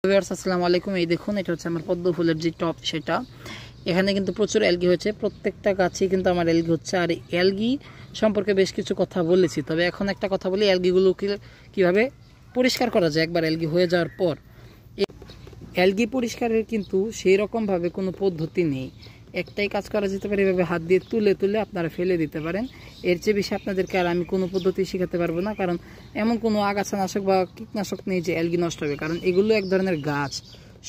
Viewers আসসালামু আলাইকুম। এই দেখুন, এটা হচ্ছে আমার পদ্ম ফুলের যে টপ, সেটা এখানে কিন্তু প্রচুর অ্যালগি হয়েছে। প্রত্যেকটা গাছেই কিন্তু আমার অ্যালগি হচ্ছে। আর অ্যালগি সম্পর্কে বেশ কিছু কথা বলেছি, তবে এখন একটা কথা বলি, অ্যালগিগুলোকে কীভাবে পরিষ্কার করা যায় একবার অ্যালগি হয়ে যাওয়ার পর। অ্যালগি পরিষ্কারের কিন্তু সেই রকমভাবে কোনো পদ্ধতি নেই। একটাই কাজ করা যেতে পারে, এভাবে হাত দিয়ে তুলে তুলে আপনারা ফেলে দিতে পারেন। এর চেয়ে বেশি আপনাদেরকে আর আমি কোনো পদ্ধতি শেখাতে পারবো না, কারণ এমন কোনো আগাছানাশক বা কীটনাশক নেই যে অ্যালগি নষ্ট হবে। কারণ এগুলো এক ধরনের গাছ,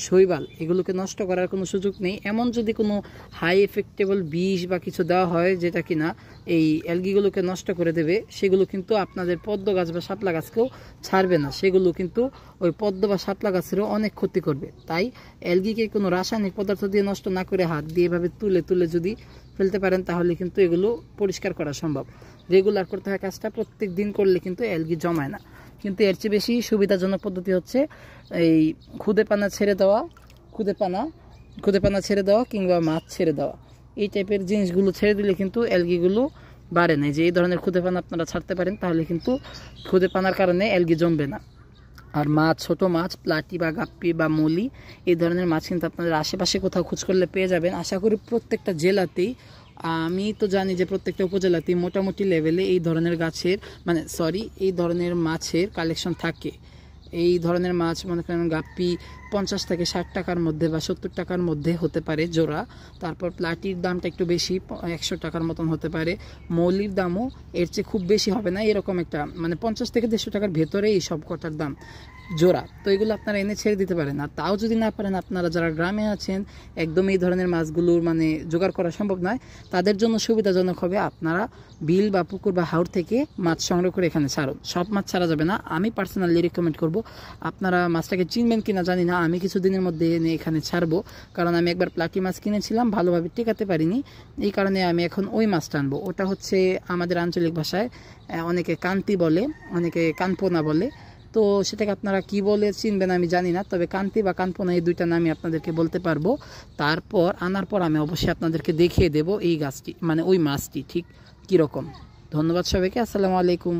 শৈবাল, এগুলোকে নষ্ট করার কোনো সুযোগ নেই। এমন যদি কোনো হাই এফেক্টেবল বিষ বা কিছু দেওয়া হয় যেটা কিনা এই অ্যালগিগুলোকে নষ্ট করে দেবে, সেগুলো কিন্তু আপনাদের পদ্ম গাছ বা শাপলা গাছকেও ছাড়বে না। সেগুলো কিন্তু ওই পদ্ম বা শাপলা গাছেরও অনেক ক্ষতি করবে। তাই অ্যালগিকে কোনো রাসায়নিক পদার্থ দিয়ে নষ্ট না করে হাত দিয়ে এভাবে তুলে তুলে যদি ফেলতে পারেন, তাহলে কিন্তু এগুলো পরিষ্কার করা সম্ভব। রেগুলার করতে হয় কাজটা, প্রত্যেক দিন করলে কিন্তু অ্যালগি জমায় না। কিন্তু এর চেয়ে বেশি সুবিধাজনক পদ্ধতি হচ্ছে এই খুদে পানা ছেড়ে দেওয়া কিংবা মাছ ছেড়ে দেওয়া। এই টাইপের জিনিসগুলো ছেড়ে দিলে কিন্তু অ্যালগিগুলো বাড়ে না। যে এই ধরনের খুদে পানা আপনারা ছাড়তে পারেন, তাহলে কিন্তু খুদে পানার কারণে অ্যালগি জমবে না। আর মাছ, ছোট মাছ, প্লাটি বা গাপ্পি বা মলি, এই ধরনের মাছ কিন্তু আপনাদের আশেপাশে কোথাও খোঁজ করলে পেয়ে যাবেন। আশা করি প্রত্যেকটা জেলাতেই, আমি তো জানি যে প্রত্যেকটা উপজেলাতেই মোটামুটি লেভেলে এই ধরনের এই ধরনের মাছের কালেকশন থাকে। এই ধরনের মাছ মনে করেন গাপ্পি 50 থেকে 60 টাকার মধ্যে বা 70 টাকার মধ্যে হতে পারে জোড়া। তারপর প্লাটির দামটা একটু বেশি, 100 টাকার মতন হতে পারে। মৌলির দামও এর চেয়ে খুব বেশি হবে না, এরকম একটা 50 থেকে 150 টাকার ভেতরে এই সব কটার দাম জোড়া। তো এগুলো আপনারা এনে ছেড়ে দিতে পারেন। আর তাও যদি না পারেন, আপনারা যারা গ্রামে আছেন, একদম এই ধরনের মাছগুলোর জোগাড় করা সম্ভব নয়, তাদের জন্য সুবিধাজনক হবে আপনারা বিল বা পুকুর বা হাওর থেকে মাছ সংগ্রহ করে এখানে ছাড়ুন। সব মাছ ছাড়া যাবে না। আমি পার্সোনালি রেকমেন্ড করব, আপনারা মাছটাকে চিনবেন কিনা জানি না, আমি কিছুদিনের মধ্যে এনে এখানে ছাড়বো। কারণ আমি একবার প্লাটি মাছ কিনেছিলাম, ভালোভাবে টেকাতে পারিনি, এই কারণে আমি এখন ওই মাছটা আনবো। ওটা হচ্ছে আমাদের আঞ্চলিক ভাষায় অনেকে কান্তি বলে, অনেকে কানপোনা বলে। তো সেটাকে আপনারা কি বলে চিনবেন আমি জানি না, তবে কান্তি বা কানপোনা এই দুইটা নামই আপনাদেরকে বলতে পারবো। তারপর আনার পর আমি অবশ্যই আপনাদেরকে দেখিয়ে দেব এই গাছটি ওই মাছটি ঠিক কীরকম। ধন্যবাদ সবাইকে, আসসালামু আলাইকুম।